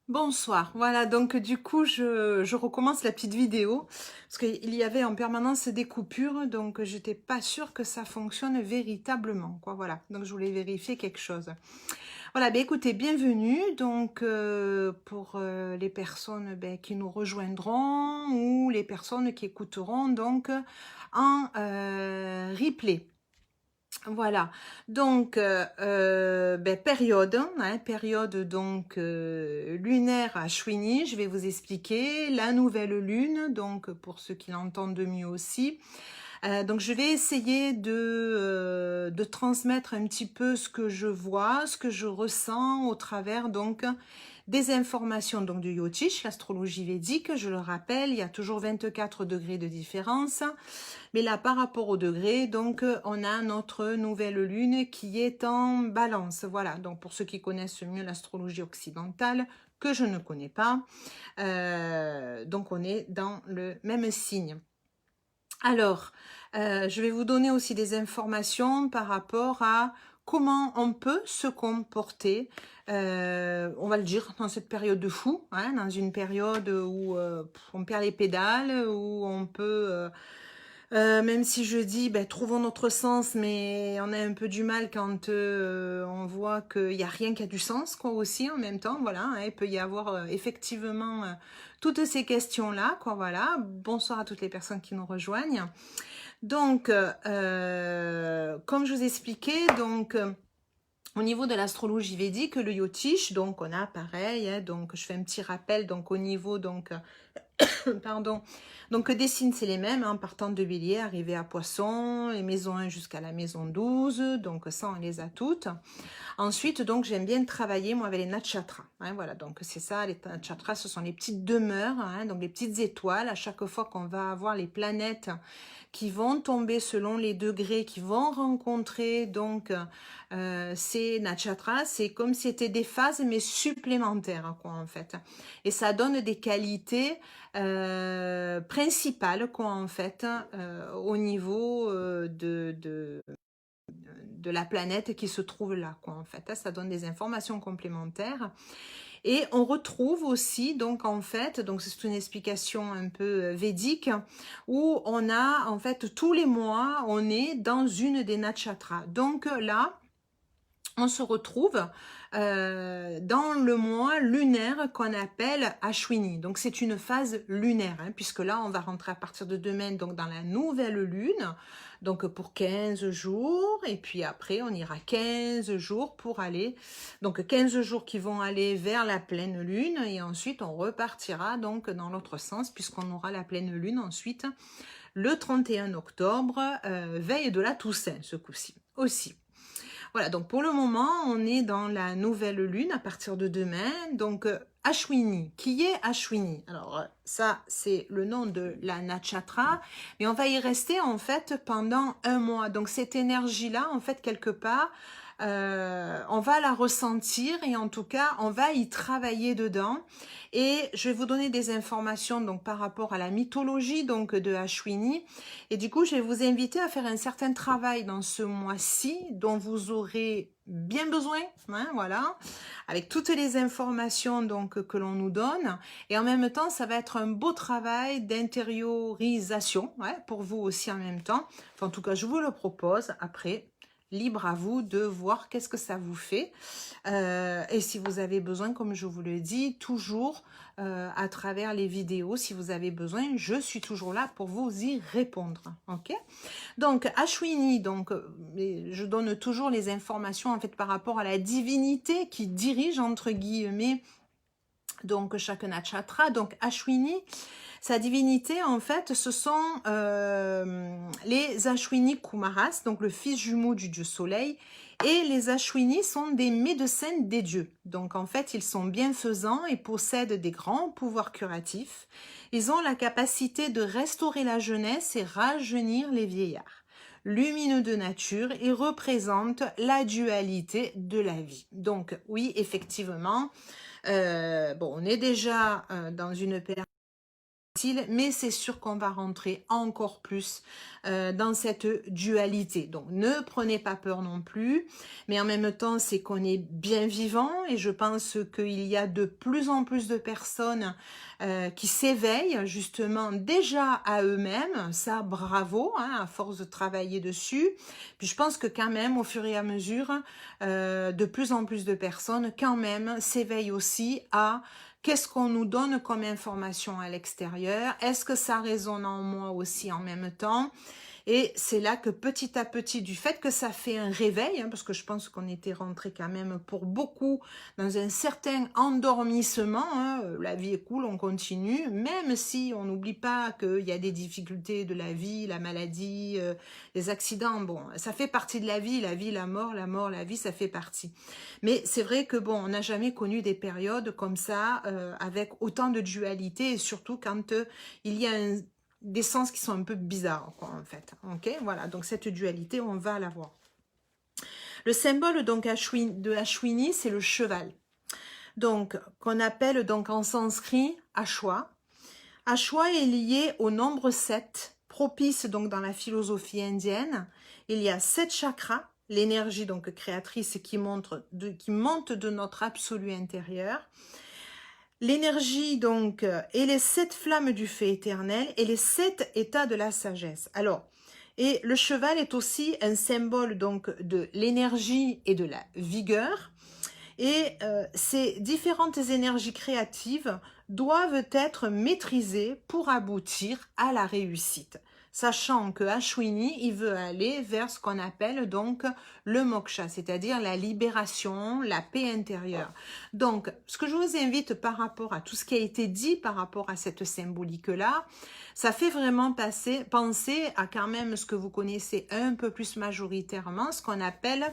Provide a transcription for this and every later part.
Bonsoir, voilà donc du coup je recommence la petite vidéo parce qu'il y avait en permanence des coupures donc j'étais pas sûre que ça fonctionne véritablement quoi, voilà, donc je voulais vérifier quelque chose. Voilà, ben écoutez, bienvenue donc pour les personnes qui nous rejoindront ou les personnes qui écouteront donc en replay. Voilà, donc période, hein, période donc lunaire à Chouini, je vais vous expliquer la nouvelle lune, donc pour ceux qui l'entendent de mieux aussi. Donc je vais essayer de transmettre un petit peu ce que je vois, ce que je ressens au travers donc des informations donc du Yotish, l'astrologie védique. Je le rappelle, il y a toujours 24 degrés de différence. Mais là, par rapport au degré, donc, on a notre nouvelle lune qui est en balance. Voilà, donc pour ceux qui connaissent mieux l'astrologie occidentale, que je ne connais pas, donc on est dans le même signe. Alors, je vais vous donner aussi des informations par rapport à comment on peut se comporter, on va le dire, dans cette période de fou, hein, dans une période où on perd les pédales, où on peut même si je dis, trouvons notre sens, mais on a un peu du mal quand on voit qu'il n'y a rien qui a du sens, quoi, aussi, en même temps, voilà, hein, il peut y avoir effectivement toutes ces questions-là, quoi, voilà. Bonsoir à toutes les personnes qui nous rejoignent. Donc, comme je vous expliquais, donc, au niveau de l'astrologie védique, le Yotish, donc on a pareil, hein, donc je fais un petit rappel, donc au niveau, donc, pardon. Donc des signes, c'est les mêmes, hein, partant de Bélier, arrivé à Poisson, les maisons 1 jusqu'à la maison 12, donc ça, on les a toutes. Ensuite, donc, j'aime bien travailler, moi, avec les nakshatras. Hein, voilà, donc c'est ça, les nakshatras, ce sont les petites demeures, hein, donc les petites étoiles. À chaque fois qu'on va avoir les planètes qui vont tomber selon les degrés, qui vont rencontrer donc ces nakshatras, c'est comme si c'était des phases, mais supplémentaires, quoi, en fait. Et ça donne des qualités principales, quoi, en fait, au niveau de la planète qui se trouve là, quoi, en fait. Ça donne des informations complémentaires. Et on retrouve aussi, donc, en fait, donc c'est une explication un peu védique, où on a, en fait, tous les mois, on est dans une des nakshatras. Donc là, on se retrouve dans le mois lunaire qu'on appelle Ashwini. Donc c'est une phase lunaire, hein, puisque là on va rentrer à partir de demain donc dans la nouvelle lune, donc pour 15 jours, et puis après on ira 15 jours pour aller, donc 15 jours qui vont aller vers la pleine lune, et ensuite on repartira donc dans l'autre sens, puisqu'on aura la pleine lune ensuite le 31 octobre, veille de la Toussaint ce coup-ci aussi. Voilà, donc pour le moment, on est dans la nouvelle lune à partir de demain. Donc, Ashwini. Qui est Ashwini? Alors, ça, c'est le nom de la nakshatra, mais on va y rester en fait pendant un mois. Donc, cette énergie-là, en fait, quelque part, on va la ressentir et en tout cas, on va y travailler dedans. Et je vais vous donner des informations donc par rapport à la mythologie donc de Ashwini. Et du coup, je vais vous inviter à faire un certain travail dans ce mois-ci dont vous aurez bien besoin, hein, voilà, avec toutes les informations donc que l'on nous donne. Et en même temps, ça va être un beau travail d'intériorisation, ouais, pour vous aussi en même temps. Enfin, en tout cas, je vous le propose. Après, libre à vous de voir qu'est-ce que ça vous fait. Et si vous avez besoin, comme je vous le dis, toujours à travers les vidéos, si vous avez besoin, je suis toujours là pour vous y répondre. Ok? Donc, Ashwini, donc, je donne toujours les informations en fait par rapport à la divinité qui dirige, entre guillemets, donc chaque nakshatra. Donc, Ashwini, sa divinité, en fait, ce sont les Ashwini Kumaras, donc le fils jumeau du dieu soleil. Et les Ashwini sont des médecins des dieux. Donc, en fait, ils sont bienfaisants et possèdent des grands pouvoirs curatifs. Ils ont la capacité de restaurer la jeunesse et rajeunir les vieillards. Lumineux de nature et représentent la dualité de la vie. Donc, oui, effectivement, bon, on est déjà dans une période subtil, mais c'est sûr qu'on va rentrer encore plus dans cette dualité. Donc ne prenez pas peur non plus, mais en même temps c'est qu'on est bien vivant et je pense qu'il y a de plus en plus de personnes qui s'éveillent justement déjà à eux-mêmes. Ça, bravo, hein, à force de travailler dessus. Puis je pense que quand même au fur et à mesure, de plus en plus de personnes quand même s'éveillent aussi à qu'est-ce qu'on nous donne comme information à l'extérieur, est-ce que ça résonne en moi aussi en même temps. Et c'est là que petit à petit, du fait que ça fait un réveil, hein, parce que je pense qu'on était rentré quand même pour beaucoup dans un certain endormissement, hein, la vie est cool, on continue, même si on n'oublie pas qu'il y a des difficultés de la vie, la maladie, les accidents, bon, ça fait partie de la vie, la mort, la vie, ça fait partie. Mais c'est vrai que bon, on n'a jamais connu des périodes comme ça, avec autant de dualité, et surtout quand il y a des sens qui sont un peu bizarres, quoi, en fait. Ok, voilà, donc cette dualité, on va la voir. Le symbole donc de Ashwini, c'est le cheval. Donc, qu'on appelle donc en sanskrit Ashwa. Ashwa est lié au nombre 7, propice donc dans la philosophie indienne. Il y a 7 chakras, l'énergie donc créatrice qui monte de notre absolu intérieur. L'énergie, donc, et les 7 flammes du feu éternel et les 7 états de la sagesse. Alors, et le cheval est aussi un symbole, donc, de l'énergie et de la vigueur. Et ces différentes énergies créatives doivent être maîtrisées pour aboutir à la réussite. Sachant que Ashwini, il veut aller vers ce qu'on appelle donc le moksha, c'est-à-dire la libération, la paix intérieure. Donc, ce que je vous invite par rapport à tout ce qui a été dit par rapport à cette symbolique-là, ça fait vraiment penser à quand même ce que vous connaissez un peu plus majoritairement, ce qu'on appelle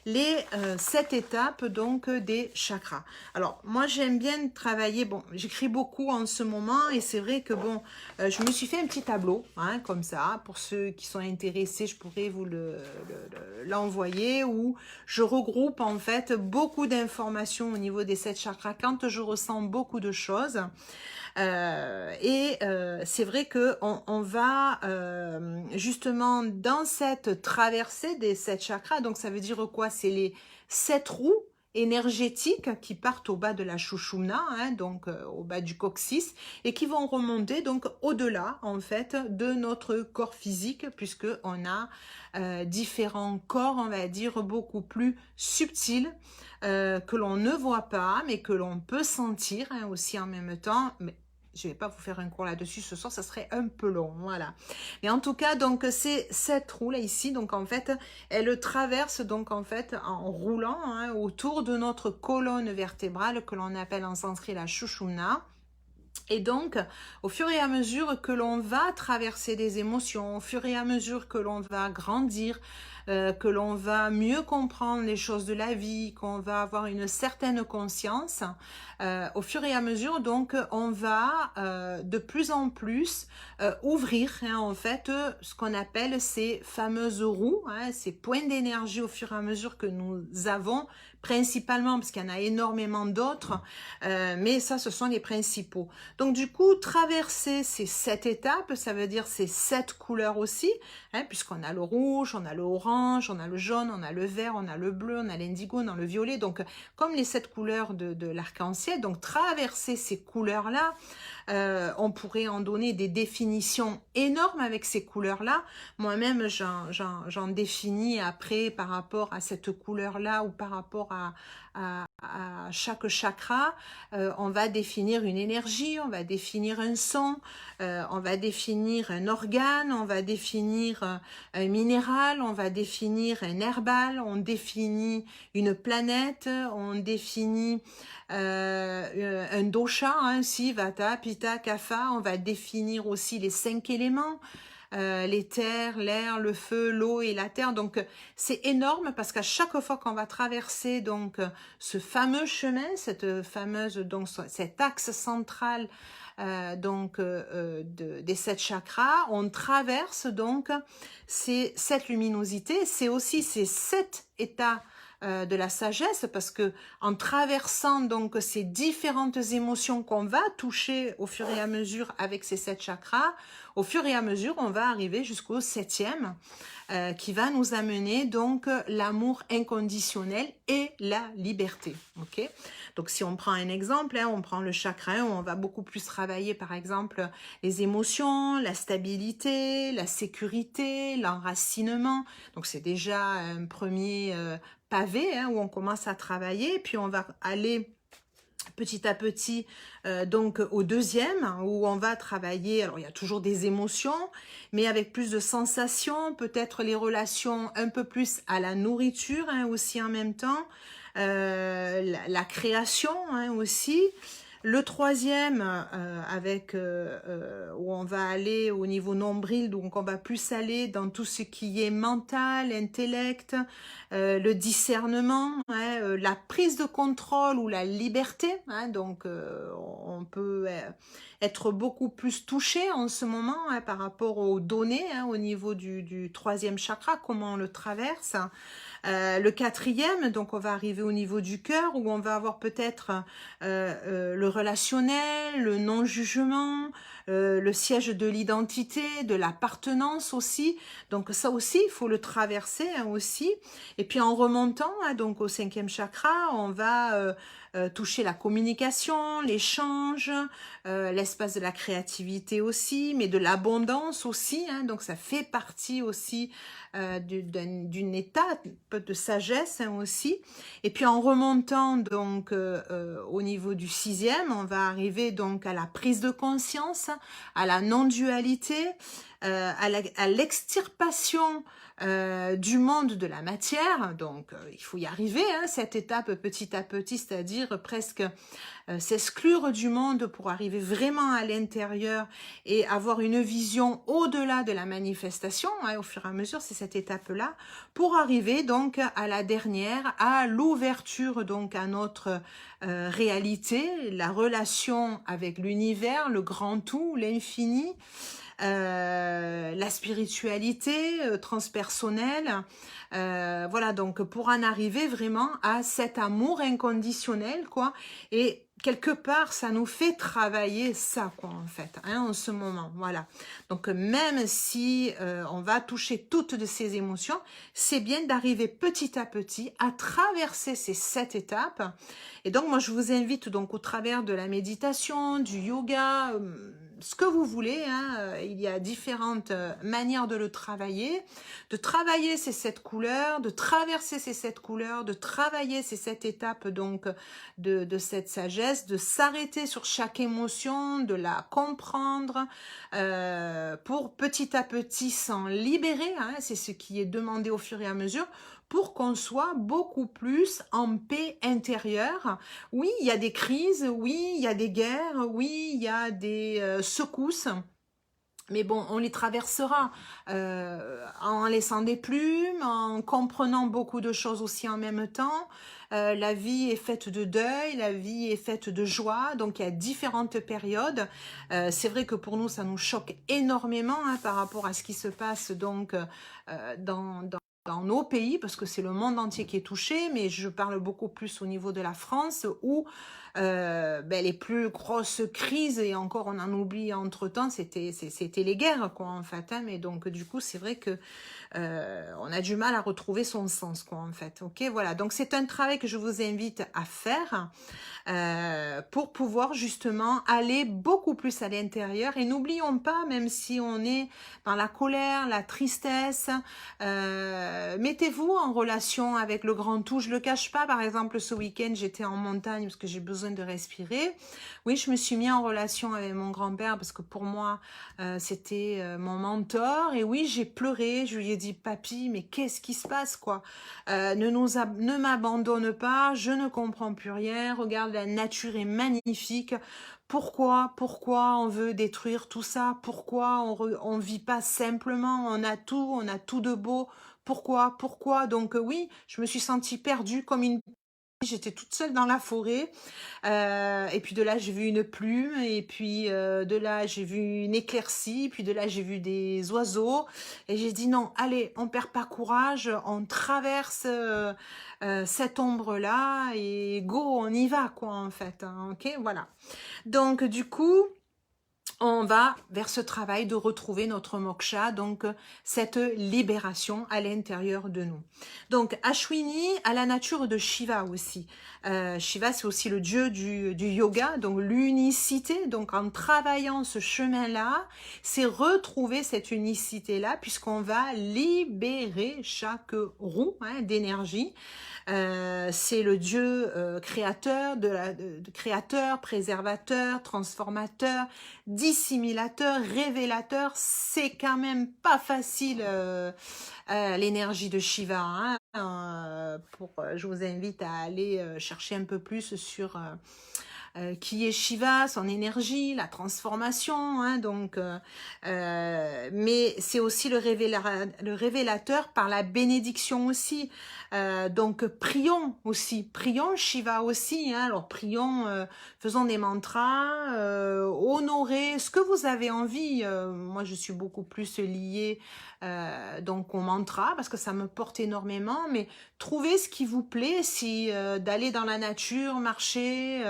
les 7 étapes donc des chakras. Alors, moi j'aime bien travailler, bon, j'écris beaucoup en ce moment et c'est vrai que bon, je me suis fait un petit tableau, hein, comme ça, pour ceux qui sont intéressés, je pourrais vous l'envoyer, où je regroupe en fait beaucoup d'informations au niveau des 7 chakras quand je ressens beaucoup de choses. C'est vrai que on va justement dans cette traversée des 7 chakras, donc ça veut dire quoi? C'est les 7 roues énergétiques qui partent au bas de la Sushumna, hein, donc au bas du coccyx, et qui vont remonter donc au-delà en fait de notre corps physique, puisque on a différents corps, on va dire, beaucoup plus subtils, que l'on ne voit pas, mais que l'on peut sentir, hein, aussi en même temps. Mais je ne vais pas vous faire un cours là-dessus ce soir, ça serait un peu long, voilà. Mais en tout cas, donc c'est cette roue là ici, donc en fait, elle traverse donc en fait en roulant, hein, autour de notre colonne vertébrale que l'on appelle en sanskrit la Sushumna. Et donc, au fur et à mesure que l'on va traverser des émotions, au fur et à mesure que l'on va grandir, que l'on va mieux comprendre les choses de la vie, qu'on va avoir une certaine conscience, au fur et à mesure, donc, on va de plus en plus ouvrir, hein, en fait, ce qu'on appelle ces fameuses roues, hein, ces points d'énergie au fur et à mesure que nous avons, principalement, parce qu'il y en a énormément d'autres, mais ça, ce sont les principaux. Donc, du coup, traverser ces 7 étapes, ça veut dire ces 7 couleurs aussi, hein, puisqu'on a le rouge, on a le orange, on a le jaune, on a le vert, on a le bleu, on a l'indigo, on a le violet. Donc, comme les 7 couleurs de l'arc-en-ciel, donc traverser ces couleurs-là, on pourrait en donner des définitions énormes avec ces couleurs-là. Moi-même, j'en définis après par rapport à cette couleur-là ou par rapport à chaque chakra. On va définir une énergie, on va définir un son, on va définir un organe, on va définir un minéral, on va définir un herbal, on définit une planète, on définit un dosha, hein, si, vata, pitta, kapha, on va définir aussi les 5 éléments, les terres, l'air, le feu, l'eau et la terre. Donc c'est énorme parce qu'à chaque fois qu'on va traverser donc ce fameux chemin, cet axe central des 7 chakras, on traverse donc ces 7 luminosités, c'est aussi ces 7 états de la sagesse, parce que en traversant donc ces différentes émotions qu'on va toucher au fur et à mesure avec ces 7 chakras, au fur et à mesure, on va arriver jusqu'au 7e, qui va nous amener donc l'amour inconditionnel et la liberté. Ok, donc si on prend un exemple, hein, on prend le chakra 1 où on va beaucoup plus travailler par exemple les émotions, la stabilité, la sécurité, l'enracinement. Donc c'est déjà un premier pavé, hein, où on commence à travailler, puis on va aller petit à petit donc au 2e où on va travailler, alors il y a toujours des émotions mais avec plus de sensations, peut-être les relations un peu plus à la nourriture, hein, aussi en même temps, la création, hein, aussi. Le 3e avec où on va aller au niveau nombril, donc on va plus aller dans tout ce qui est mental, intellect, le discernement, hein, la prise de contrôle ou la liberté, hein, donc on peut être beaucoup plus touché en ce moment, hein, par rapport aux données, hein, au niveau du 3e chakra, comment on le traverse. Le 4e, donc on va arriver au niveau du cœur où on va avoir peut-être le relationnel, le non-jugement, le siège de l'identité, de l'appartenance aussi. Donc ça aussi, il faut le traverser, hein, aussi. Et puis en remontant, hein, donc au 5e chakra, on va toucher la communication, l'échange, l'espace de la créativité aussi, mais de l'abondance aussi, hein, donc ça fait partie aussi d'une étape de sagesse, hein, aussi. Et puis en remontant donc au niveau du 6e, on va arriver donc à la prise de conscience, à la non-dualité, à l'extirpation du monde de la matière. Donc il faut y arriver, hein, cette étape petit à petit, c'est-à-dire presque s'exclure du monde pour arriver vraiment à l'intérieur et avoir une vision au-delà de la manifestation, hein, au fur et à mesure, c'est cette étape-là, pour arriver donc à la dernière, à l'ouverture donc à notre réalité, la relation avec l'univers, le grand tout, l'infini, la spiritualité transpersonnelle, voilà, donc pour en arriver vraiment à cet amour inconditionnel, quoi, et quelque part, ça nous fait travailler ça, quoi, en fait, hein, en ce moment, voilà. Donc, même si on va toucher toutes de ces émotions, c'est bien d'arriver petit à petit à traverser ces 7 étapes. Et donc, moi, je vous invite donc au travers de la méditation, du yoga, ce que vous voulez, hein, il y a différentes manières de le travailler, de travailler ces 7 couleurs, de traverser ces 7 couleurs, de travailler ces 7 étapes donc de cette sagesse, de s'arrêter sur chaque émotion, de la comprendre, pour petit à petit s'en libérer, hein, c'est ce qui est demandé au fur et à mesure, pour qu'on soit beaucoup plus en paix intérieure. Oui, il y a des crises, oui, il y a des guerres, oui, il y a des secousses, mais bon, on les traversera en laissant des plumes, en comprenant beaucoup de choses aussi en même temps. La vie est faite de deuil, la vie est faite de joie, donc il y a différentes périodes. C'est vrai que pour nous, ça nous choque énormément, hein, par rapport à ce qui se passe donc dans nos pays, parce que c'est le monde entier qui est touché, mais je parle beaucoup plus au niveau de la France, où les plus grosses crises, et encore on en oublie entre-temps, c'était les guerres, quoi, en fait, hein, mais donc du coup, c'est vrai que on a du mal à retrouver son sens, quoi, en fait. Ok, voilà, donc c'est un travail que je vous invite à faire pour pouvoir justement aller beaucoup plus à l'intérieur. Et n'oublions pas, même si on est dans la colère, la tristesse, mettez-vous en relation avec le grand tout. Je le cache pas, par exemple, ce week-end, j'étais en montagne parce que j'ai besoin de respirer. Oui, je me suis mis en relation avec mon grand-père parce que pour moi, c'était mon mentor. Et oui, j'ai pleuré, je lui ai dit, papy, mais qu'est-ce qui se passe, quoi? Ne m'abandonne pas, je ne comprends plus rien. Regarde, la nature est magnifique. Pourquoi on veut détruire tout ça? Pourquoi on vit pas simplement? On a tout de beau. Pourquoi? Donc oui, je me suis sentie perdue comme une j'étais toute seule dans la forêt, et puis de là j'ai vu une plume, et puis de là j'ai vu une éclaircie, puis de là j'ai vu des oiseaux, et j'ai dit non, allez, on perd pas courage, on traverse cette ombre-là, et go, on y va quoi en fait, hein, ok, voilà. Donc du coup, on va vers ce travail de retrouver notre moksha, donc cette libération à l'intérieur de nous. Donc Ashwini a la nature de Shiva aussi. Shiva, c'est aussi le dieu du yoga, donc l'unicité. Donc en travaillant ce chemin-là, c'est retrouver cette unicité-là, puisqu'on va libérer chaque roue hein, d'énergie. C'est le Dieu créateur, créateur, préservateur, transformateur, dissimulateur, révélateur. C'est quand même pas facile l'énergie de Shiva. Hein, je vous invite à aller chercher un peu plus sur qui est Shiva, son énergie, la transformation, hein, donc, mais c'est aussi le révélateur par la bénédiction aussi. Donc prions aussi, prions Shiva aussi. Hein, alors prions, faisons des mantras, honorez ce que vous avez envie. Moi, je suis beaucoup plus liée donc au mantra parce que ça me porte énormément. Mais trouvez ce qui vous plaît, si d'aller dans la nature, marcher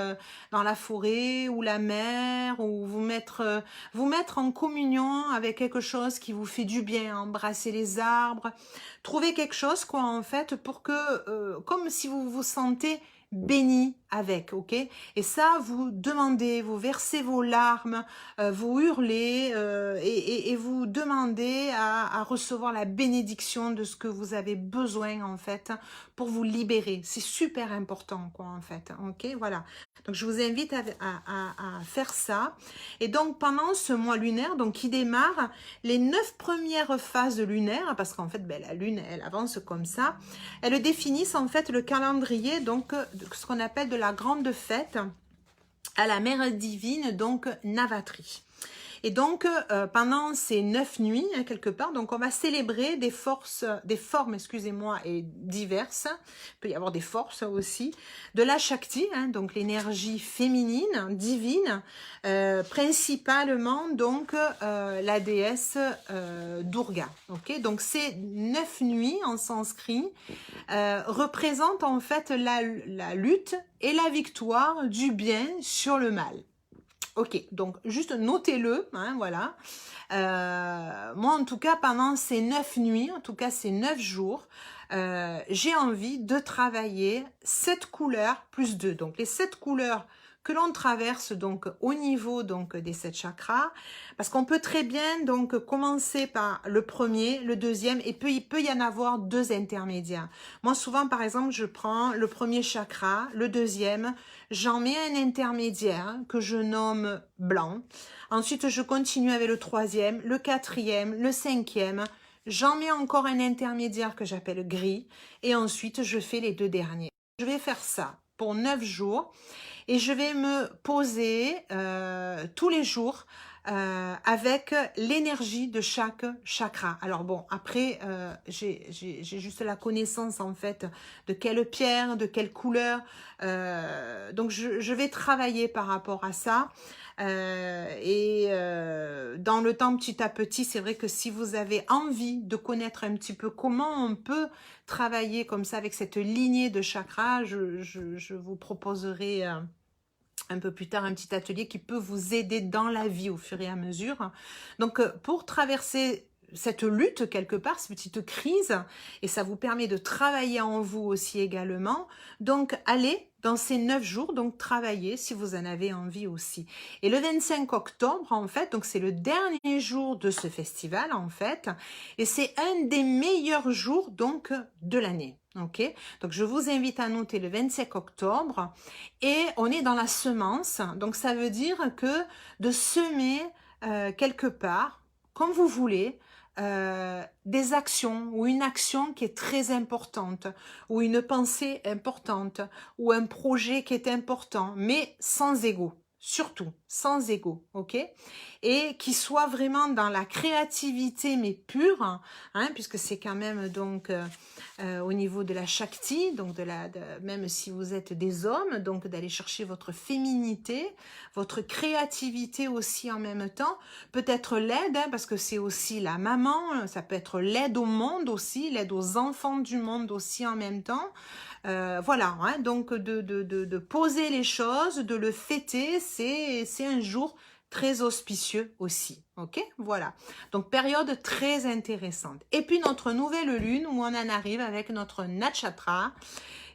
dans la forêt ou la mer, ou vous mettre en communion avec quelque chose qui vous fait du bien, embrasser les arbres, trouver quelque chose quoi en fait pour que, comme si vous vous sentez béni avec, ok? Et ça, vous demandez, vous versez vos larmes, vous hurlez et vous demandez à recevoir la bénédiction de ce que vous avez besoin en fait pour vous libérer. C'est super important quoi en fait, ok? Voilà. Donc je vous invite à faire ça. Et donc pendant ce mois lunaire, donc qui démarre les 9 premières phases lunaires, parce qu'en fait ben, la lune elle avance comme ça, elles définissent en fait le calendrier donc de ce qu'on appelle de la grande fête à la mère divine, donc Navatri. Et donc, pendant ces 9 nuits, hein, quelque part, donc on va célébrer des formes, excusez-moi, et diverses. Il peut y avoir des forces aussi. De la Shakti, hein, donc l'énergie féminine, divine, principalement donc la déesse Durga. Okay, donc ces 9 nuits en sanskrit représentent en fait la lutte et la victoire du bien sur le mal. Ok, donc juste notez-le, hein, voilà. Moi, en tout cas, pendant ces 9 nuits, en tout cas ces 9 jours, j'ai envie de travailler 7 couleurs plus 2. Donc, les 7 couleurs que l'on traverse donc au niveau donc des 7 chakras, parce qu'on peut très bien donc commencer par le premier, le deuxième, et puis il peut y en avoir 2 intermédiaires. Moi, souvent, par exemple, je prends le premier chakra, le deuxième, j'en mets un intermédiaire que je nomme blanc. Ensuite, je continue avec le troisième, le quatrième, le cinquième. J'en mets encore un intermédiaire que j'appelle gris. Et ensuite, je fais les 2 derniers. Je vais faire ça pour 9 jours. Et je vais me poser tous les jours avec l'énergie de chaque chakra. Alors bon, après, j'ai juste la connaissance en fait de quelle pierre, de quelle couleur. Donc je vais travailler par rapport à ça. Dans le temps, petit à petit, c'est vrai que si vous avez envie de connaître un petit peu comment on peut travailler comme ça avec cette lignée de chakras, je vous proposerai un peu plus tard un petit atelier qui peut vous aider dans la vie au fur et à mesure. Donc pour traverser cette lutte quelque part, cette petite crise, et ça vous permet de travailler en vous aussi également, donc allez dans ces 9 jours, donc travaillez si vous en avez envie aussi. Et le 25 octobre, en fait, donc c'est le dernier jour de ce festival, en fait, et c'est un des meilleurs jours, donc, de l'année. Ok, donc je vous invite à noter le 25 octobre, et on est dans la semence, donc ça veut dire que de semer quelque part, comme vous voulez, des actions ou une action qui est très importante ou une pensée importante ou un projet qui est important mais sans ego, surtout, sans ego, ok? Et qui soit vraiment dans la créativité, mais pure, hein, puisque c'est quand même donc au niveau de la Shakti, donc même si vous êtes des hommes, donc d'aller chercher votre féminité, votre créativité aussi en même temps, peut-être l'aide, hein, parce que c'est aussi la maman, ça peut être l'aide au monde aussi, l'aide aux enfants du monde aussi en même temps. Voilà, hein, donc de poser les choses, de le fêter, c'est un jour très auspicieux aussi, ok? Voilà, donc période très intéressante. Et puis notre nouvelle lune, où on en arrive avec notre Nakshatra,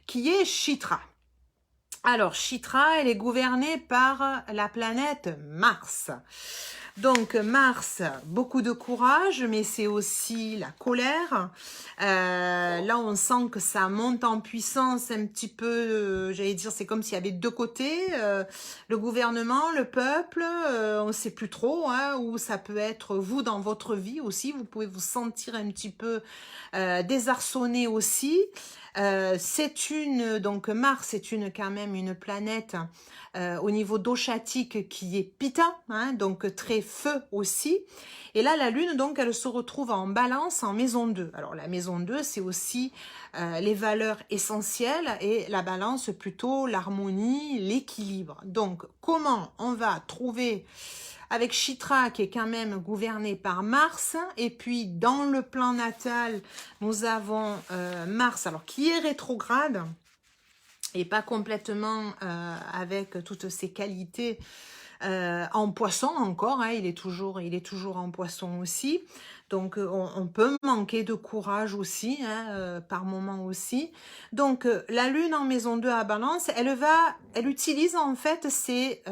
qui est Chitra. Alors, Chitra, elle est gouvernée par la planète Mars. Donc, Mars, beaucoup de courage, mais c'est aussi la colère. Là, on sent que ça monte en puissance un petit peu, j'allais dire, c'est comme s'il y avait deux côtés. Le gouvernement, le peuple, on ne sait plus trop, hein, ou ça peut être vous dans votre vie aussi. Vous pouvez vous sentir un petit peu désarçonné aussi. Donc Mars est quand même une planète au niveau doshatique qui est Pitta, hein, donc très feu aussi. Et là, la Lune, donc, elle se retrouve en balance en maison 2. Alors, la maison 2, c'est aussi les valeurs essentielles et la balance, plutôt l'harmonie, l'équilibre. Donc, comment on va trouver avec Chitra qui est quand même gouverné par Mars, et puis dans le plan natal, nous avons Mars, alors qui est rétrograde, et pas complètement avec toutes ses qualités en poisson encore, hein, il est toujours en poisson aussi, donc on peut manquer de courage aussi, hein, par moment aussi. Donc la lune en maison 2 à Balance, elle utilise en fait ses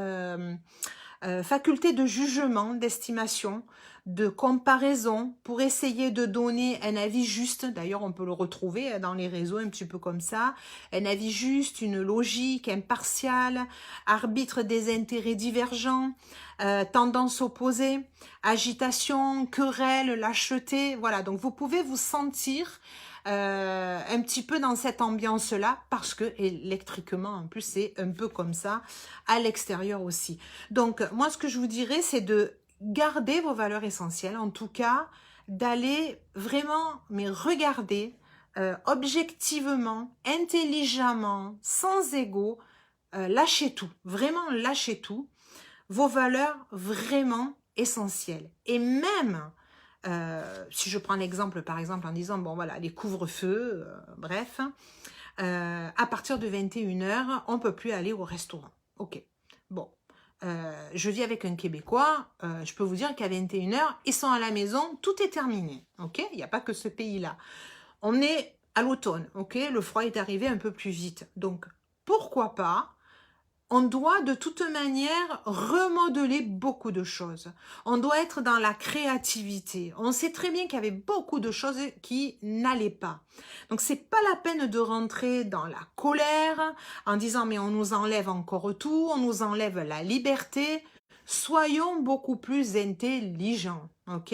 faculté de jugement, d'estimation, de comparaison pour essayer de donner un avis juste. D'ailleurs, on peut le retrouver dans les réseaux un petit peu comme ça. Un avis juste, une logique impartiale, arbitre des intérêts divergents, tendance opposée, agitation, querelle, lâcheté. Voilà, donc vous pouvez vous sentir un petit peu dans cette ambiance-là, parce que électriquement, en plus, c'est un peu comme ça, à l'extérieur aussi. Donc, moi, ce que je vous dirais, c'est de garder vos valeurs essentielles, en tout cas, d'aller vraiment, mais regarder objectivement, intelligemment, sans ego, lâchez tout, vraiment lâchez tout, vos valeurs vraiment essentielles. Et même si je prends l'exemple, par exemple, en disant, bon voilà, les couvre-feux, bref, à partir de 21h, on ne peut plus aller au restaurant. Ok, bon, je vis avec un Québécois, je peux vous dire qu'à 21h, ils sont à la maison, tout est terminé, ok? Il n'y a pas que ce pays-là. On est à l'automne, ok? Le froid est arrivé un peu plus vite, donc pourquoi pas? On doit de toute manière remodeler beaucoup de choses. On doit être dans la créativité. On sait très bien qu'il y avait beaucoup de choses qui n'allaient pas. Donc c'est pas la peine de rentrer dans la colère en disant mais on nous enlève encore tout, on nous enlève la liberté. Soyons beaucoup plus intelligents, ok?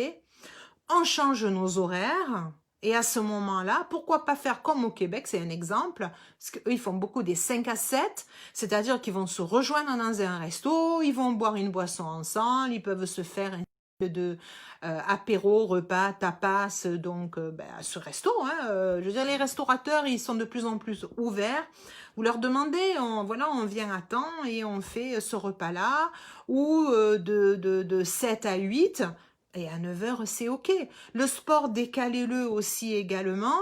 On change nos horaires. Et à ce moment-là, pourquoi pas faire comme au Québec, c'est un exemple, parce qu'eux, ils font beaucoup des 5 à 7, c'est-à-dire qu'ils vont se rejoindre dans un resto, ils vont boire une boisson ensemble, ils peuvent se faire un type de apéro, repas, tapas, donc à ce resto. Hein, je veux dire, les restaurateurs, ils sont de plus en plus ouverts. Vous leur demandez, voilà, on vient à temps et on fait ce repas-là, ou de 7 à 8, et à 9h, c'est OK. Le sport, décalez-le aussi également.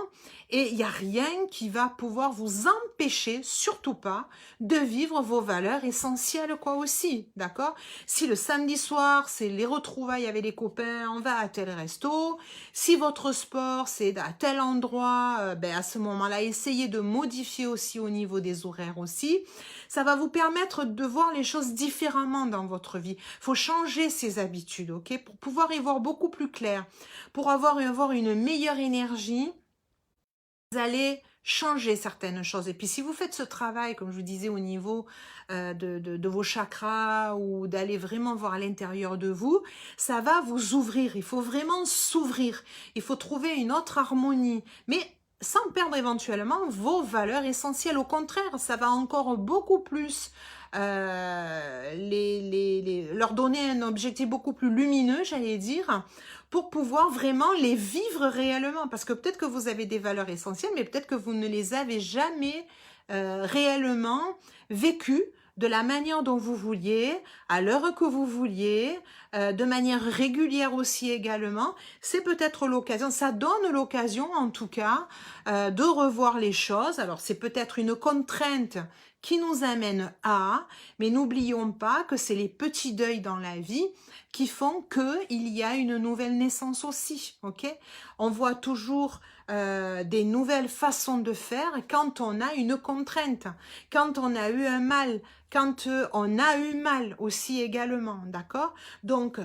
Et il n'y a rien qui va pouvoir vous empêcher, surtout pas, de vivre vos valeurs essentielles, quoi aussi. D'accord? Si le samedi soir, c'est les retrouvailles avec les copains, on va à tel resto. Si votre sport, c'est à tel endroit, à ce moment-là, essayez de modifier aussi au niveau des horaires aussi. Ça va vous permettre de voir les choses différemment dans votre vie. Il faut changer ses habitudes, ok? Pour pouvoir y voir beaucoup plus clair, pour avoir une meilleure énergie, vous allez changer certaines choses. Et puis si vous faites ce travail, comme je vous disais, au niveau de vos chakras, ou d'aller vraiment voir à l'intérieur de vous, ça va vous ouvrir. Il faut vraiment s'ouvrir. Il faut trouver une autre harmonie. Mais sans perdre éventuellement vos valeurs essentielles. Au contraire, ça va encore beaucoup plus leur donner un objectif beaucoup plus lumineux, j'allais dire, pour pouvoir vraiment les vivre réellement. Parce que peut-être que vous avez des valeurs essentielles, mais peut-être que vous ne les avez jamais réellement vécues de la manière dont vous vouliez, à l'heure que vous vouliez, de manière régulière aussi également. C'est peut-être l'occasion, ça donne l'occasion en tout cas de revoir les choses. Alors c'est peut-être une contrainte qui nous amène à, mais n'oublions pas que c'est les petits deuils dans la vie qui font qu'il y a une nouvelle naissance aussi, ok? On voit toujours des nouvelles façons de faire quand on a une contrainte, quand on a eu un mal, quand on a eu mal aussi également, d'accord? Donc,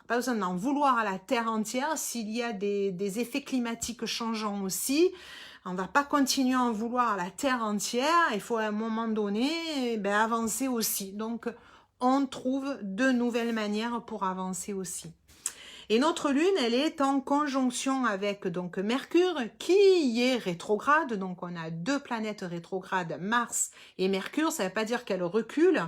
pas besoin d'en vouloir à la terre entière s'il y a des effets climatiques changeants aussi. On ne va pas continuer à en vouloir à la terre entière. Il faut à un moment donné avancer aussi. Donc, on trouve de nouvelles manières pour avancer aussi. Et notre lune, elle est en conjonction avec donc Mercure qui est rétrograde. Donc on a deux planètes rétrogrades, Mars et Mercure. Ça ne veut pas dire qu'elle recule,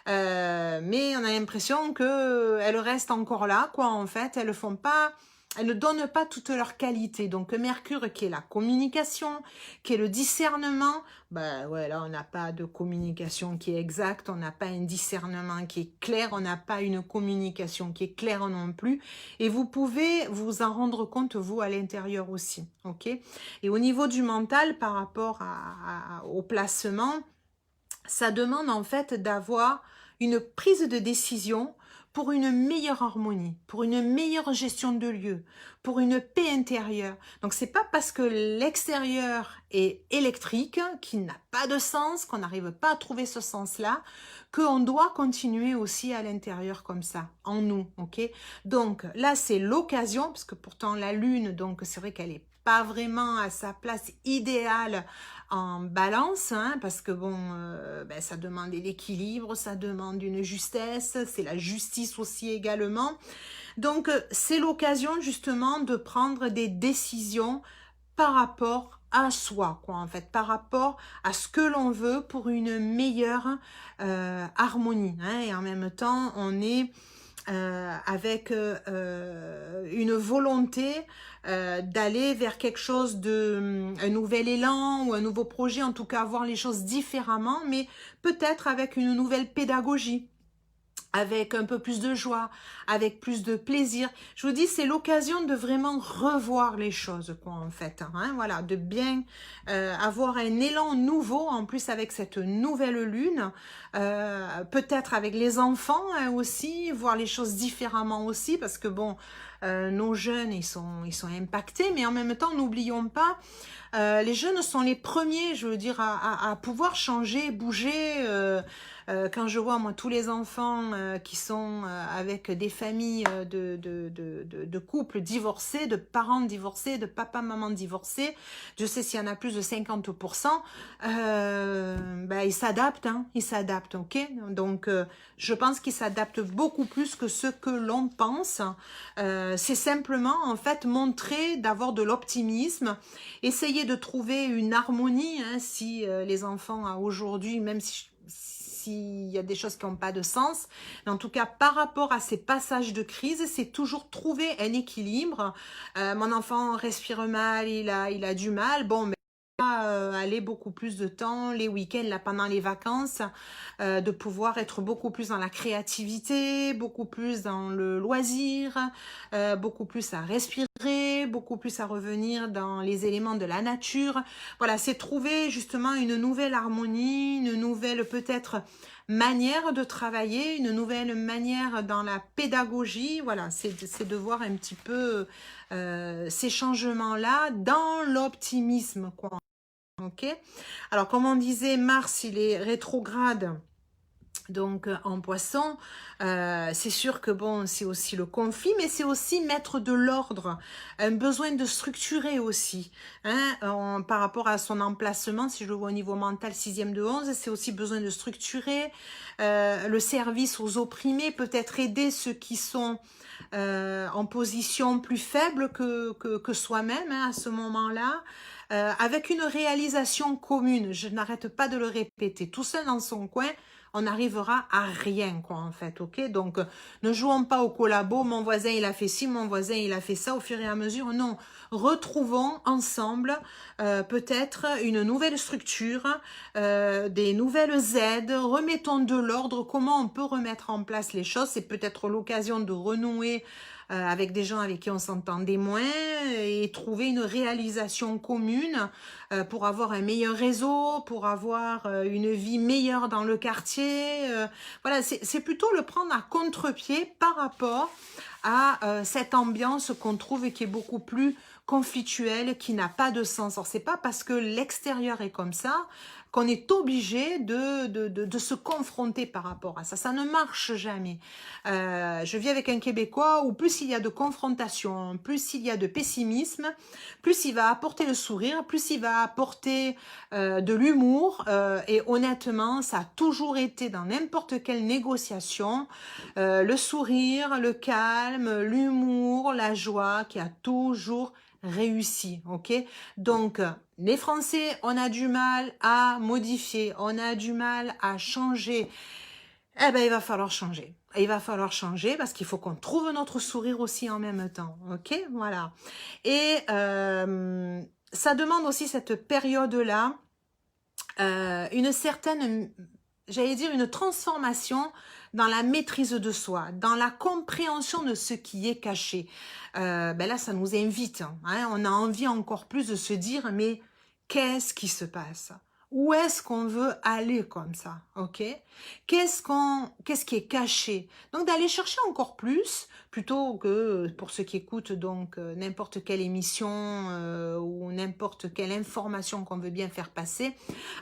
mais on a l'impression qu'elles restent encore là, quoi. En fait, elles font pas... Elles ne donnent pas toutes leurs qualités. Donc Mercure qui est la communication, qui est le discernement, ben ouais, là on n'a pas de communication qui est exacte, on n'a pas un discernement qui est clair, on n'a pas une communication qui est claire non plus. Et vous pouvez vous en rendre compte vous à l'intérieur aussi, ok? Et au niveau du mental, par rapport au placement, ça demande en fait d'avoir une prise de décision pour une meilleure harmonie, pour une meilleure gestion de lieu, pour une paix intérieure. Donc c'est pas parce que l'extérieur est électrique, qu'il n'a pas de sens, qu'on n'arrive pas à trouver ce sens-là, qu'on doit continuer aussi à l'intérieur comme ça, en nous, ok? Donc là c'est l'occasion, parce que pourtant la lune, donc c'est vrai qu'elle est pas vraiment à sa place idéale en balance, hein, parce que bon, ça demande de l'équilibre, ça demande une justesse, c'est la justice aussi également. Donc c'est l'occasion justement de prendre des décisions par rapport à soi, quoi, en fait, par rapport à ce que l'on veut pour une meilleure harmonie, hein, et en même temps, on est avec une volonté d'aller vers quelque chose de un nouvel élan ou un nouveau projet, en tout cas voir les choses différemment, mais peut-être avec une nouvelle pédagogie, avec un peu plus de joie, avec plus de plaisir. Je vous dis, c'est l'occasion de vraiment revoir les choses, quoi, en fait. Hein, voilà, de bien avoir un élan nouveau, en plus avec cette nouvelle lune, peut-être avec les enfants hein, aussi, voir les choses différemment aussi, parce que bon, nos jeunes, ils sont impactés, mais en même temps, n'oublions pas, les jeunes sont les premiers, je veux dire, à pouvoir changer, bouger. Quand je vois moi tous les enfants qui sont avec des familles de couples divorcés, de parents divorcés, de papa, maman divorcés, je sais s'il y en a plus de 50%, ils s'adaptent, hein, ils s'adaptent, ok? Donc je pense qu'ils s'adaptent beaucoup plus que ce que l'on pense. C'est simplement en fait montrer, d'avoir de l'optimisme, essayer de trouver une harmonie, hein, si les enfants aujourd'hui, même si s'il y a des choses qui n'ont pas de sens. Mais en tout cas, par rapport à ces passages de crise, c'est toujours trouver un équilibre. Mon enfant respire mal, il a du mal. Bon, mais aller beaucoup plus de temps, les week-ends, là, pendant les vacances, de pouvoir être beaucoup plus dans la créativité, beaucoup plus dans le loisir, beaucoup plus à respirer, beaucoup plus à revenir dans les éléments de la nature. Voilà, c'est trouver justement une nouvelle harmonie, une nouvelle peut-être manière de travailler, une nouvelle manière dans la pédagogie. Voilà, c'est de voir un petit peu ces changements-là dans l'optimisme, quoi. Ok. Alors, comme on disait, Mars, il est rétrograde Donc en poisson, c'est sûr que bon, c'est aussi le conflit, mais c'est aussi mettre de l'ordre, un besoin de structurer aussi. Hein, par rapport à son emplacement, si je le vois au niveau mental, 6e de 11, c'est aussi besoin de structurer le service aux opprimés, peut-être aider ceux qui sont en position plus faible que soi-même hein, à ce moment-là. Avec une réalisation commune, je n'arrête pas de le répéter, tout seul dans son coin, on n'arrivera à rien, quoi, en fait, ok? Donc, ne jouons pas au collabo, mon voisin, il a fait ci, mon voisin, il a fait ça, au fur et à mesure, non. Retrouvons ensemble, peut-être, une nouvelle structure, des nouvelles aides, remettons de l'ordre, comment on peut remettre en place les choses, c'est peut-être l'occasion de renouer avec des gens avec qui on s'entendait moins et trouver une réalisation commune pour avoir un meilleur réseau, pour avoir une vie meilleure dans le quartier. Voilà, c'est plutôt le prendre à contre-pied par rapport à cette ambiance qu'on trouve et qui est beaucoup plus conflictuelle, qui n'a pas de sens. Alors, c'est pas parce que l'extérieur est comme ça qu'on est obligé de se confronter par rapport à ça. Ça ne marche jamais. Je vis avec un Québécois où plus il y a de confrontation, plus il y a de pessimisme, plus il va apporter le sourire, plus il va apporter de l'humour. Et honnêtement, ça a toujours été dans n'importe quelle négociation, le sourire, le calme, l'humour, la joie qui a toujours réussi, ok? Donc, les Français, on a du mal à modifier, on a du mal à changer. Eh ben, il va falloir changer. Il va falloir changer parce qu'il faut qu'on trouve notre sourire aussi en même temps, ok? Voilà. Et ça demande aussi cette période-là, une certaine, j'allais dire, une transformation dans la maîtrise de soi, dans la compréhension de ce qui est caché. Ben là, ça nous invite. Hein, on a envie encore plus de se dire, mais qu'est-ce qui se passe? Où est-ce qu'on veut aller comme ça? Ok? Qu'est-ce qui est caché? Donc d'aller chercher encore plus, plutôt que pour ceux qui écoutent donc n'importe quelle émission ou n'importe quelle information qu'on veut bien faire passer,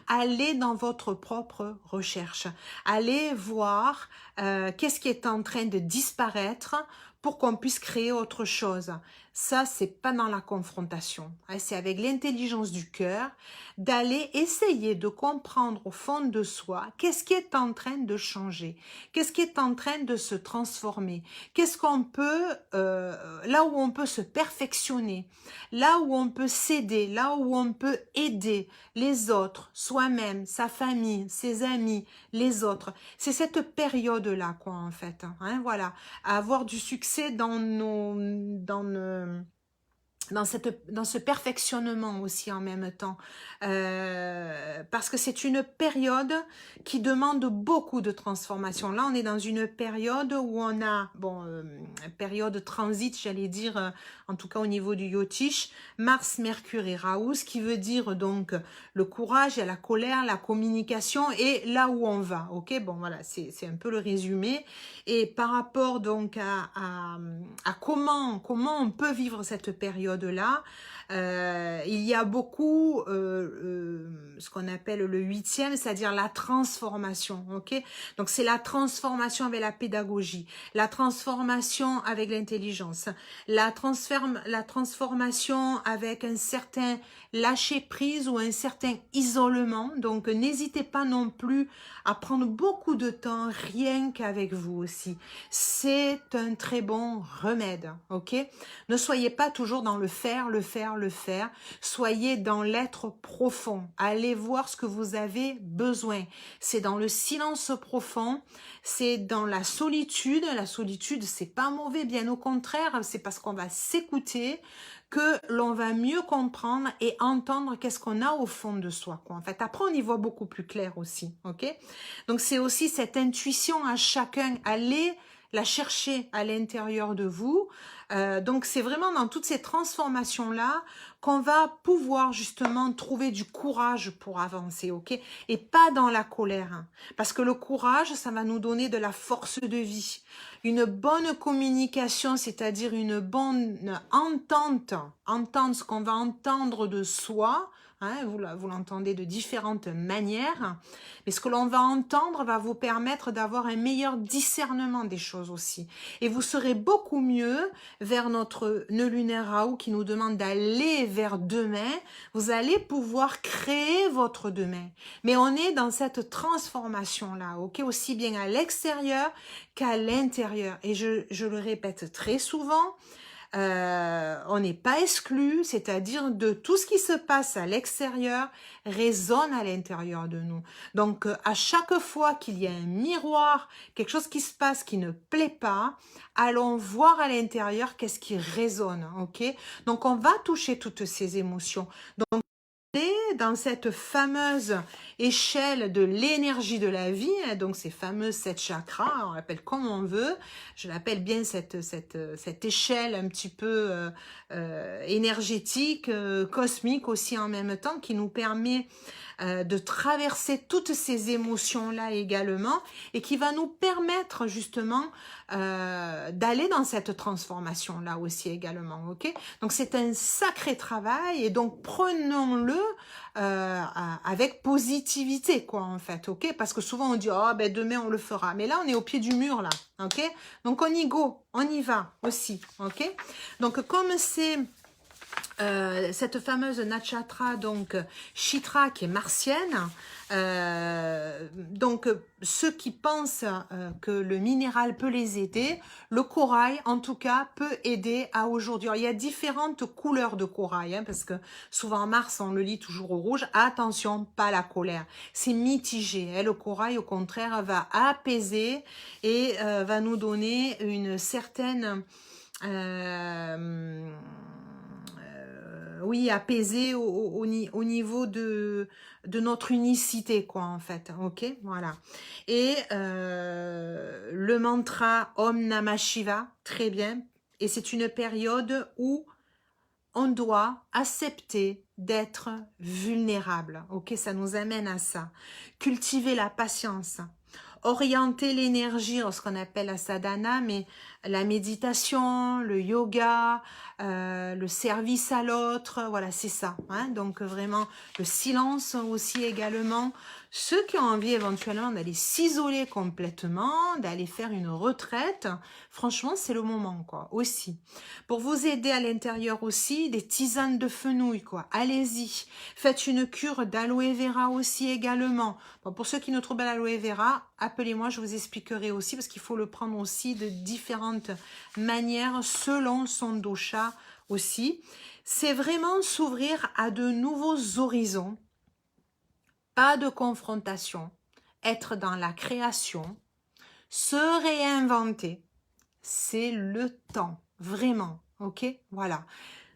allez dans votre propre recherche. Allez voir qu'est-ce qui est en train de disparaître pour qu'on puisse créer autre chose. Ça, c'est pas dans la confrontation. C'est avec l'intelligence du cœur d'aller essayer de comprendre au fond de soi qu'est-ce qui est en train de changer, qu'est-ce qui est en train de se transformer, qu'est-ce qu'on peut, là où on peut se perfectionner, là où on peut s'aider, là où on peut aider les autres, soi-même, sa famille, ses amis, les autres. C'est cette période-là, quoi, en fait. Hein, voilà, à avoir du succès dans ce perfectionnement aussi en même temps. Parce que c'est une période qui demande beaucoup de transformation. Là, on est dans une période où on a, bon, période transit, j'allais dire, en tout cas au niveau du Yotish, Mars, Mercure et Raoult, ce qui veut dire donc le courage, la colère, la communication et là où on va. Ok, bon voilà, c'est un peu le résumé. Et par rapport donc à comment on peut vivre cette période-là, il y a beaucoup ce qu'on appelle le 8e, c'est-à-dire la transformation. Ok, donc c'est la transformation avec la pédagogie, la transformation avec l'intelligence, la transformation avec un certain lâcher prise ou un certain isolement. Donc n'hésitez pas non plus à prendre beaucoup de temps rien qu'avec vous aussi. C'est un très bon remède, ok? Ne soyez pas toujours dans le faire, le faire, le faire. Soyez dans l'être profond. Allez voir ce que vous avez besoin. C'est dans le silence profond, c'est dans la solitude. La solitude, c'est pas mauvais, bien au contraire, c'est parce qu'on va s'écouter que l'on va mieux comprendre et entendre qu'est-ce qu'on a au fond de soi, quoi. En fait, après, on y voit beaucoup plus clair aussi, ok? Donc, c'est aussi cette intuition à chacun. Allez la chercher à l'intérieur de vous. Donc, c'est vraiment dans toutes ces transformations-là qu'on va pouvoir justement trouver du courage pour avancer, ok? Et pas dans la colère. Hein. Parce que le courage, ça va nous donner de la force de vie. Une bonne communication, c'est-à-dire une bonne entendre ce qu'on va entendre de soi, hein, vous l'entendez de différentes manières, mais ce que l'on va entendre va vous permettre d'avoir un meilleur discernement des choses aussi. Et vous serez beaucoup mieux vers notre nœud lunaire Raoult qui nous demande d'aller vers demain. Vous allez pouvoir créer votre demain. Mais on est dans cette transformation-là, ok, aussi bien à l'extérieur qu'à l'intérieur. Et je le répète très souvent, on n'est pas exclu, c'est-à-dire de tout ce qui se passe à l'extérieur résonne à l'intérieur de nous. Donc à chaque fois qu'il y a un miroir, quelque chose qui se passe qui ne plaît pas, allons voir à l'intérieur qu'est-ce qui résonne, ok? Donc on va toucher toutes ces émotions. Donc dans cette fameuse échelle de l'énergie de la vie, hein, donc ces fameux 7 chakras, on l'appelle comme on veut, je l'appelle bien cette échelle un petit peu énergétique, cosmique aussi en même temps, qui nous permet de traverser toutes ces émotions-là également, et qui va nous permettre justement d'aller dans cette transformation-là aussi également, ok? Donc c'est un sacré travail, et donc prenons-le avec positivité, quoi, en fait, ok? Parce que souvent on dit, oh, ben demain on le fera, mais là on est au pied du mur, là, ok? Donc on y go, on y va aussi, ok? Donc comme c'est cette fameuse Nakshatra, donc Chitra, qui est martienne, donc ceux qui pensent que le minéral peut les aider, le corail en tout cas peut aider à aujourd'hui. Il y a différentes couleurs de corail, hein, parce que souvent Mars on le lit toujours au rouge. Attention, pas la colère, c'est mitigé, hein. Le corail au contraire va apaiser et va nous donner une certaine oui, apaisé au niveau de notre unicité, quoi, en fait, ok, voilà. Et le mantra Om Namah Shiva, très bien, et c'est une période où on doit accepter d'être vulnérable, ok, ça nous amène à ça. Cultiver la patience, orienter l'énergie, ce qu'on appelle la sadhana, mais la méditation, le yoga, le service à l'autre, voilà, c'est ça, hein. Donc vraiment le silence aussi également. Ceux qui ont envie éventuellement d'aller s'isoler complètement, d'aller faire une retraite, franchement c'est le moment, quoi, aussi. Pour vous aider à l'intérieur aussi, des tisanes de fenouil, quoi, allez-y. Faites une cure d'aloe vera aussi également. Bon, pour ceux qui ne trouvent pas l'aloe vera, appelez-moi, je vous expliquerai aussi, parce qu'il faut le prendre aussi de différentes manières selon son dosha aussi. C'est vraiment s'ouvrir à de nouveaux horizons, pas de confrontation, être dans la création, se réinventer, c'est le temps, vraiment, ok, voilà.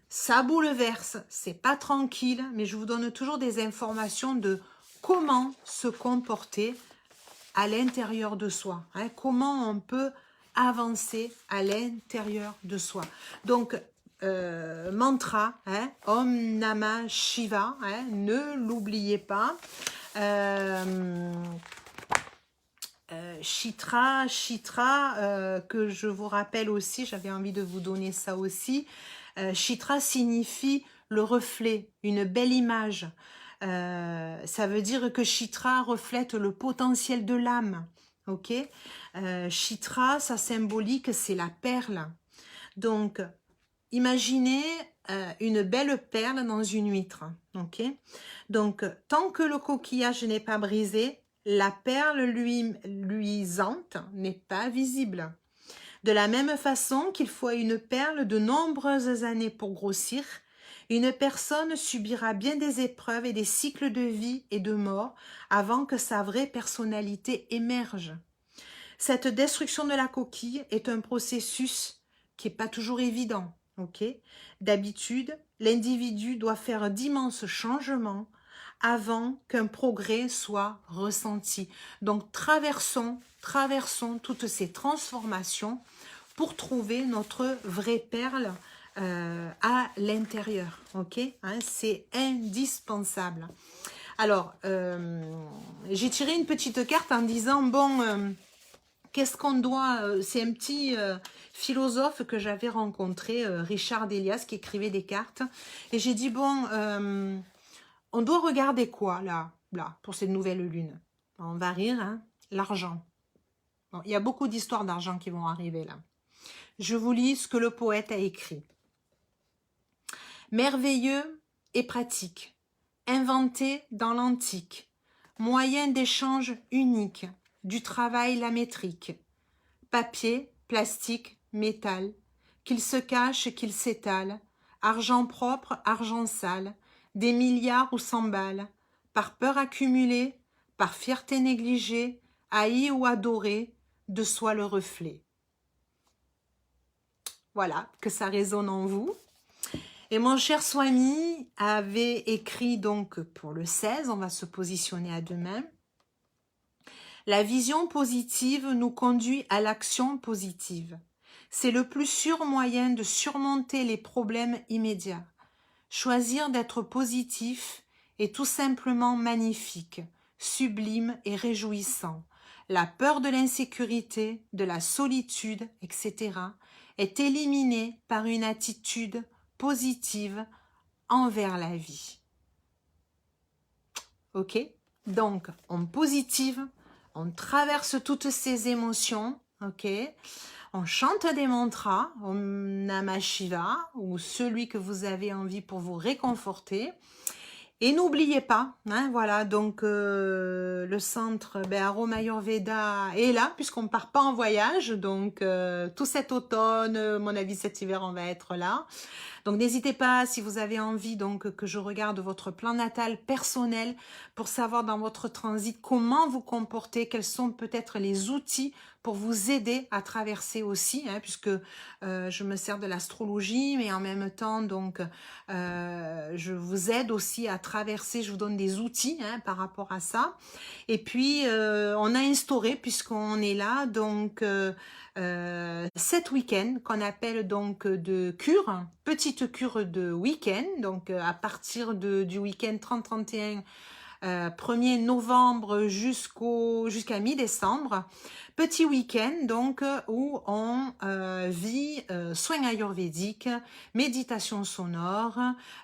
Ça bouleverse, c'est pas tranquille, mais je vous donne toujours des informations de comment se comporter à l'intérieur de soi, hein, comment on peut avancer à l'intérieur de soi. Donc, mantra, hein, Om Namah Shiva, hein, ne l'oubliez pas. Chitra, que je vous rappelle aussi, j'avais envie de vous donner ça aussi. Chitra signifie le reflet, une belle image. Ça veut dire que Chitra reflète le potentiel de l'âme. Ok, Chitra, sa symbolique, c'est la perle. Donc, imaginez une belle perle dans une huître. Ok, donc tant que le coquillage n'est pas brisé, la perle luisante n'est pas visible. De la même façon qu'il faut une perle de nombreuses années pour grossir, une personne subira bien des épreuves et des cycles de vie et de mort avant que sa vraie personnalité émerge. Cette destruction de la coquille est un processus qui n'est pas toujours évident. Okay. D'habitude, l'individu doit faire d'immenses changements avant qu'un progrès soit ressenti. Donc traversons toutes ces transformations pour trouver notre vraie perle à l'intérieur. Ok, hein, c'est indispensable. Alors, j'ai tiré une petite carte en disant, bon, qu'est-ce qu'on doit... c'est un petit philosophe que j'avais rencontré, Richard Elias, qui écrivait des cartes. Et j'ai dit, bon... on doit regarder quoi, là, pour cette nouvelle lune? On va rire, hein, l'argent. Bon, il y a beaucoup d'histoires d'argent qui vont arriver, là. Je vous lis ce que le poète a écrit. Merveilleux et pratique, inventé dans l'antique, moyen d'échange unique, du travail la métrique, papier, plastique, métal, qu'il se cache, qu'il s'étale, argent propre, argent sale, des milliards ou 100 balles, par peur accumulée, par fierté négligée, haï ou adoré, de soi le reflet. Voilà, que ça résonne en vous. Et mon cher Swami avait écrit donc pour le 16, on va se positionner à demain. La vision positive nous conduit à l'action positive. C'est le plus sûr moyen de surmonter les problèmes immédiats. Choisir d'être positif est tout simplement magnifique, sublime et réjouissant. La peur de l'insécurité, de la solitude, etc. est éliminée par une attitude positive envers la vie. Ok? Donc, on positive, on traverse toutes ces émotions, ok? On chante des mantras, Om Namah Shiva, ou celui que vous avez envie pour vous réconforter. Et n'oubliez pas, hein, voilà, donc le centre Aroma Ayurveda est là, puisqu'on ne part pas en voyage, donc tout cet automne, à mon avis cet hiver, on va être là. Donc n'hésitez pas, si vous avez envie donc que je regarde votre plan natal personnel pour savoir dans votre transit comment vous comportez, quels sont peut-être les outils pour vous aider à traverser aussi, hein, puisque je me sers de l'astrologie, mais en même temps, donc, je vous aide aussi à traverser, je vous donne des outils hein, par rapport à ça. Et puis, on a instauré, puisqu'on est là, donc, cet week-end qu'on appelle donc de cure, petite cure de week-end, donc à partir du week-end 30-31, 1er novembre jusqu'à mi-décembre, petit week-end donc où on vit soins ayurvédiques, méditation sonore,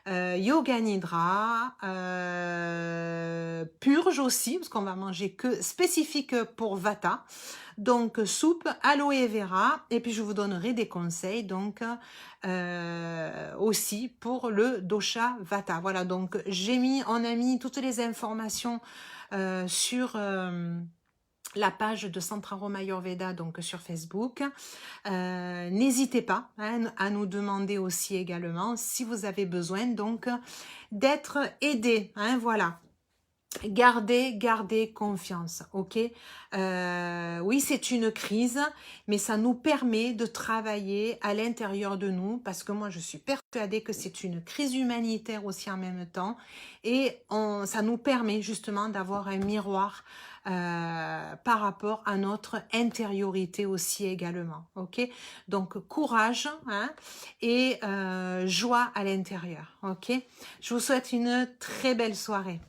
yoga nidra, purge aussi parce qu'on va manger que spécifique pour Vata. Donc soupe, aloe vera, et puis je vous donnerai des conseils donc aussi pour le dosha Vata. Voilà, donc on a mis toutes les informations sur la page de Centre Aroma Ayurveda, donc sur Facebook. N'hésitez pas hein, à nous demander aussi également si vous avez besoin donc d'être aidé. Hein, voilà. Gardez confiance, ok? Oui, c'est une crise, mais ça nous permet de travailler à l'intérieur de nous, parce que moi, je suis persuadée que c'est une crise humanitaire aussi en même temps, et ça nous permet justement d'avoir un miroir par rapport à notre intériorité aussi également, ok? Donc, courage hein, et joie à l'intérieur, ok? Je vous souhaite une très belle soirée.